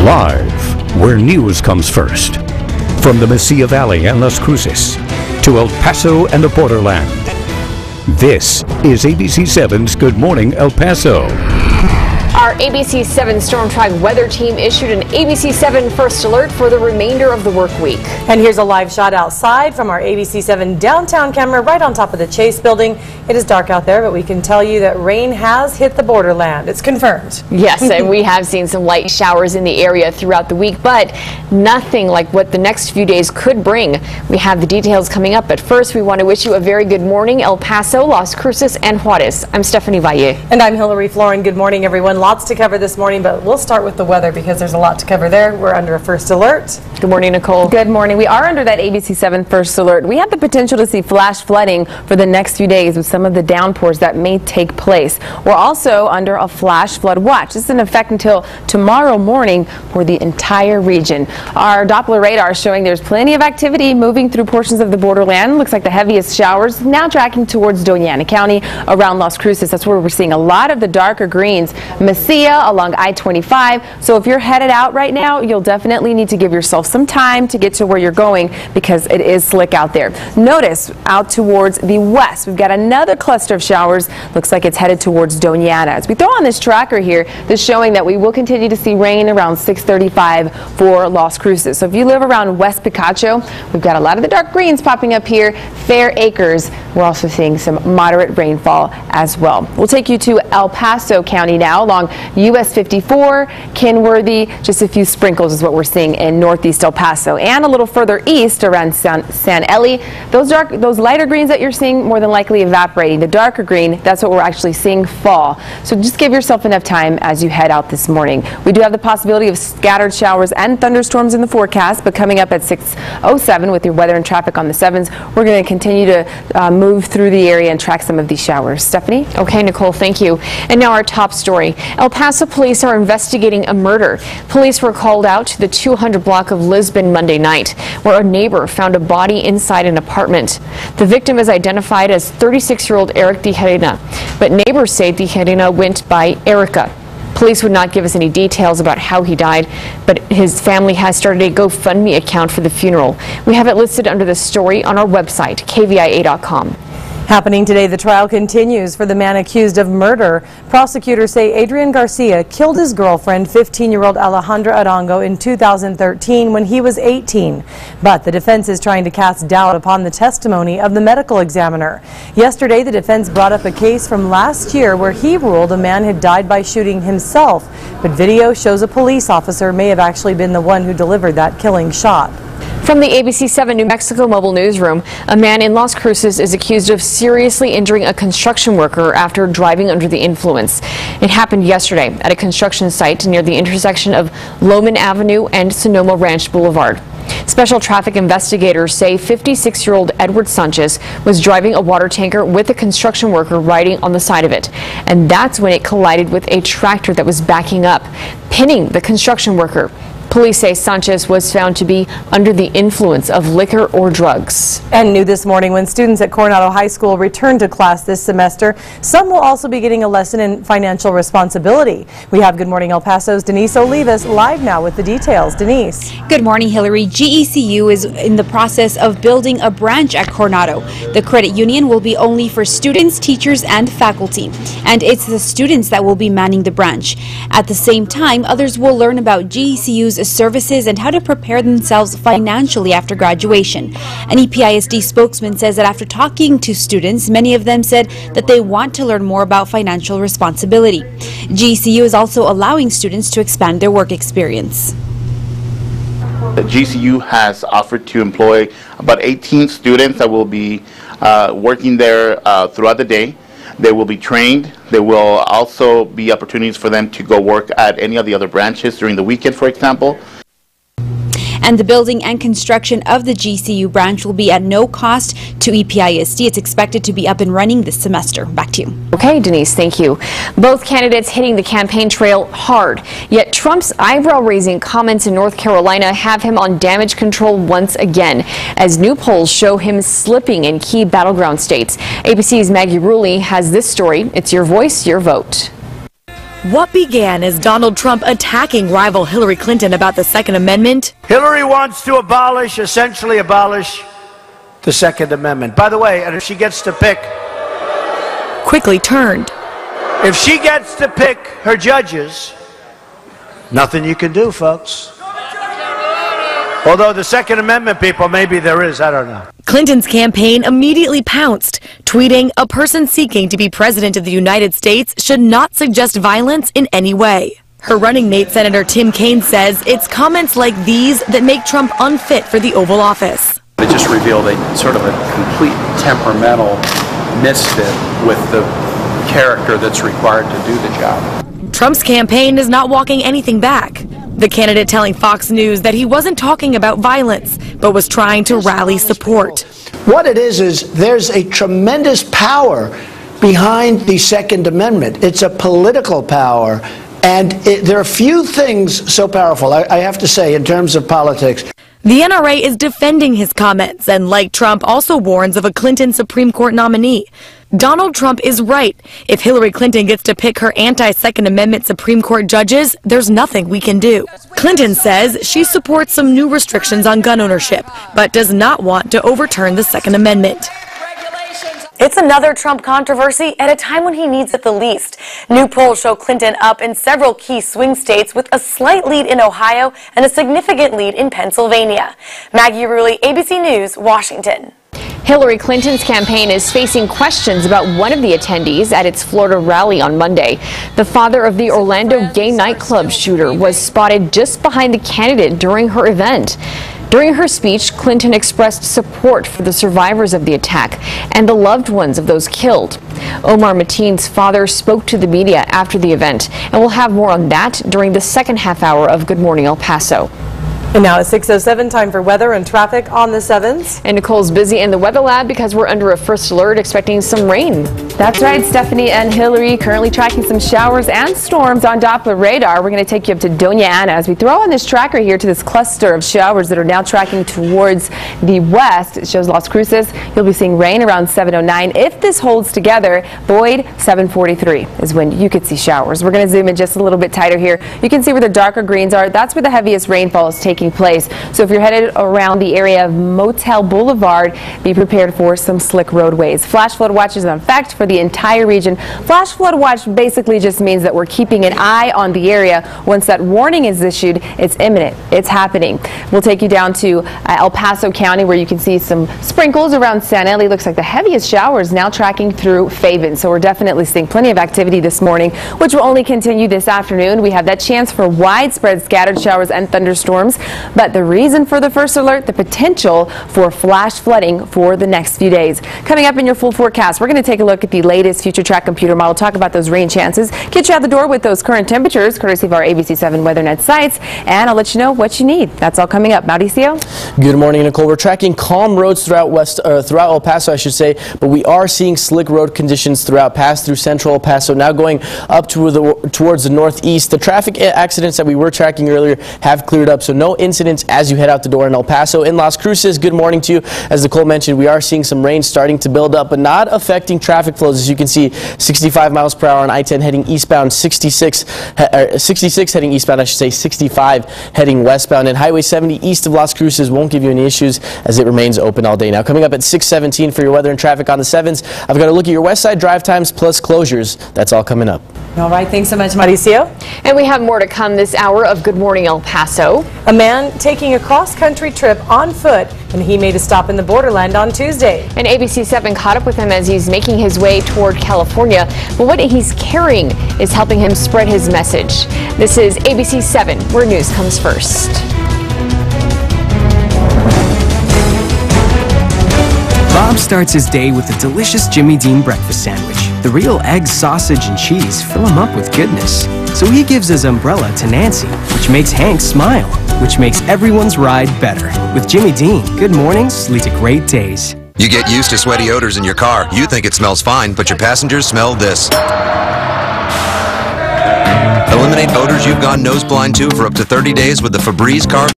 Live, where news comes first. From the Mesilla Valley and Las Cruces to El Paso and the borderland. This is ABC7's Good Morning El Paso. Our ABC7 Storm Track weather team issued an ABC7 first alert for the remainder of the work week. And here's a live shot outside from our ABC7 downtown camera right on top of the Chase building. It is dark out there, but we can tell you that rain has hit the borderland. It's confirmed. Yes, and we have seen some light showers in the area throughout the week, but nothing like what the next few days could bring. We have the details coming up, but first we want to wish you a very good morning, El Paso, Las Cruces, and Juarez. I'm Stephanie Valle. And I'm Hillary Floren. Good morning, everyone. Lots to cover this morning, but we'll start with the weather because there's a lot to cover there. We're under a first alert. Good morning, Nicole. Good morning. We are under that ABC7 first alert. We have the potential to see flash flooding for the next few days with some of the downpours that may take place. We're also under a flash flood watch. This is in effect until tomorrow morning for the entire region. Our Doppler radar is showing there's plenty of activity moving through portions of the borderland. Looks like the heaviest showers now tracking towards Doña Ana County around Las Cruces. That's where we're seeing a lot of the darker greens. Mesilla along I-25. So if you're headed out right now, you'll definitely need to give yourself some time to get to where you're going because it is slick out there. Notice out towards the west, we've got another cluster of showers. Looks like it's headed towards Doña Ana. As we throw on this tracker here, this showing that we will continue to see rain around 6:35 for Las Cruces. So if you live around West Picacho, we've got a lot of the dark greens popping up here. Fair Acres, we're also seeing some moderate rainfall as well. We'll take you to El Paso County now along US 54, Kenworthy. Just a few sprinkles is what we're seeing in northeast El Paso, and a little further east around San Eli. Those lighter greens that you're seeing more than likely evaporating. The darker green, that's what we're actually seeing fall. So just give yourself enough time as you head out this morning. We do have the possibility of scattered showers and thunderstorms in the forecast, but coming up at 6:07 with your weather and traffic on the 7s, we're going to continue to move through the area and track some of these showers. Stephanie? Okay, Nicole, thank you. And now our top story. El Paso police are investigating a murder. Police were called out to the 200 block of Lisbon Monday night, where a neighbor found a body inside an apartment. The victim is identified as 36-year-old Eric Tijerina, but neighbors say Tijerina went by Erica. Police would not give us any details about how he died, but his family has started a GoFundMe account for the funeral. We have it listed under the story on our website, KVIA.com. Happening today, the trial continues for the man accused of murder. Prosecutors say Adrian Garcia killed his girlfriend, 15-year-old Alejandra Arango, in 2013 when he was 18. But the defense is trying to cast doubt upon the testimony of the medical examiner. Yesterday, the defense brought up a case from last year where he ruled a man had died by shooting himself. But video shows a police officer may have actually been the one who delivered that killing shot. From the ABC7 New Mexico mobile newsroom, a man in Las Cruces is accused of seriously injuring a construction worker after driving under the influence. It happened yesterday at a construction site near the intersection of Loman Avenue and Sonoma Ranch Boulevard. Special traffic investigators say 56-year-old Edward Sanchez was driving a water tanker with a construction worker riding on the side of it. And that's when it collided with a tractor that was backing up, pinning the construction worker. Police say Sanchez was found to be under the influence of liquor or drugs. And new this morning, when students at Coronado High School return to class this semester, some will also be getting a lesson in financial responsibility. We have Good Morning El Paso's Denise Olivas live now with the details. Denise. Good morning, Hillary. GECU is in the process of building a branch at Coronado. The credit union will be only for students, teachers, and faculty. And it's the students that will be manning the branch. At the same time, others will learn about GECU's services and how to prepare themselves financially after graduation. An EPISD spokesman says that after talking to students, many of them said that they want to learn more about financial responsibility. GCU is also allowing students to expand their work experience. The GCU has offered to employ about 18 students that will be working there throughout the day. They will be trained. There will also be opportunities for them to go work at any of the other branches during the weekend, for example. And the building and construction of the GCU branch will be at no cost to EPISD. It's expected to be up and running this semester. Back to you. Okay, Denise, thank you. Both candidates hitting the campaign trail hard, yet Trump's eyebrow-raising comments in North Carolina have him on damage control once again, as new polls show him slipping in key battleground states. ABC's Maggie Rulli has this story. It's your voice, your vote. What began as Donald Trump attacking rival Hillary Clinton about the Second Amendment Hillary wants to essentially abolish the Second Amendment. By the way, and if she gets to pick, quickly turned. if she gets to pick her judges, nothing you can do, folks. Although the Second Amendment people, maybe there is, I don't know. Clinton's campaign immediately pounced, tweeting, "A person seeking to be president of the United States should not suggest violence in any way." Her running mate, Senator Tim Kaine, says it's comments like these that make Trump unfit for the Oval Office. It just revealed a sort of a complete temperamental misfit with the character that's required to do the job. Trump's campaign is not walking anything back. The candidate telling Fox News that he wasn't talking about violence, but was trying to rally support. What it is there's a tremendous power behind the Second Amendment. It's a political power, and there are few things so powerful, I have to say, in terms of politics. The NRA is defending his comments and, like Trump, also warns of a Clinton Supreme Court nominee. Donald Trump is right. If Hillary Clinton gets to pick her anti-Second Amendment Supreme Court judges, there's nothing we can do. Clinton says she supports some new restrictions on gun ownership, but does not want to overturn the Second Amendment. It's another Trump controversy at a time when he needs it the least. New polls show Clinton up in several key swing states with a slight lead in Ohio and a significant lead in Pennsylvania. Maggie Rulli, ABC News, Washington. Hillary Clinton's campaign is facing questions about one of the attendees at its Florida rally on Monday. The father of the Orlando gay nightclub shooter was spotted just behind the candidate during her event. During her speech, Clinton expressed support for the survivors of the attack and the loved ones of those killed. Omar Mateen's father spoke to the media after the event, and we'll have more on that during the second half hour of Good Morning El Paso. And now at 6:07, time for weather and traffic on the 7s. And Nicole's busy in the weather lab because we're under a first alert expecting some rain. That's right, Stephanie and Hillary currently tracking some showers and storms on Doppler radar. We're going to take you up to Doña Ana as we throw on this tracker here to this cluster of showers that are now tracking towards the west. It shows Las Cruces. You'll be seeing rain around 7:09. If this holds together, Boyd, 7:43 is when you could see showers. We're going to zoom in just a little bit tighter here. You can see where the darker greens are. That's where the heaviest rainfall is taking place. So if you're headed around the area of Motel Boulevard, be prepared for some slick roadways. Flash flood watch is in effect for the entire region. Flash flood watch basically just means that we're keeping an eye on the area. Once that warning is issued, it's imminent. It's happening. We'll take you down to El Paso County where you can see some sprinkles around San Eli. Looks like the heaviest showers now tracking through Faven. So we're definitely seeing plenty of activity this morning, which will only continue this afternoon. We have that chance for widespread scattered showers and thunderstorms. But the reason for the first alert, the potential for flash flooding for the next few days. Coming up in your full forecast, we're going to take a look at the latest future track computer model, talk about those rain chances, get you out the door with those current temperatures, courtesy of our ABC7 WeatherNet sites, and I'll let you know what you need. That's all coming up. Mauricio? Good morning, Nicole. We're tracking calm roads throughout throughout El Paso, I should say, but we are seeing slick road conditions throughout through central El Paso, now going up towards the northeast. The traffic accidents that we were tracking earlier have cleared up, so no incidents as you head out the door in El Paso. In Las Cruces, good morning to you. As Nicole mentioned, we are seeing some rain starting to build up, but not affecting traffic flows. As you can see, 65 miles per hour on I-10 heading eastbound, 66 heading eastbound, I should say 65 heading westbound, and Highway 70 east of Las Cruces won't give you any issues as it remains open all day. Now, coming up at 6:17 for your weather and traffic on the 7s, I've got to look at your west side drive times plus closures. That's all coming up. All right, thanks so much, Mauricio. And we have more to come this hour of Good Morning El Paso. A man taking a cross-country trip on foot, and he made a stop in the borderland on Tuesday. And ABC7 caught up with him as he's making his way toward California. But what he's carrying is helping him spread his message. This is ABC7, where news comes first. Bob starts his day with a delicious Jimmy Dean breakfast sandwich. The real eggs, sausage, and cheese fill him up with goodness. So he gives his umbrella to Nancy, which makes Hank smile, which makes everyone's ride better. With Jimmy Dean, good mornings lead to great days. You get used to sweaty odors in your car. You think it smells fine, but your passengers smell this. Eliminate odors you've gone nose blind to for up to 30 days with the Febreze car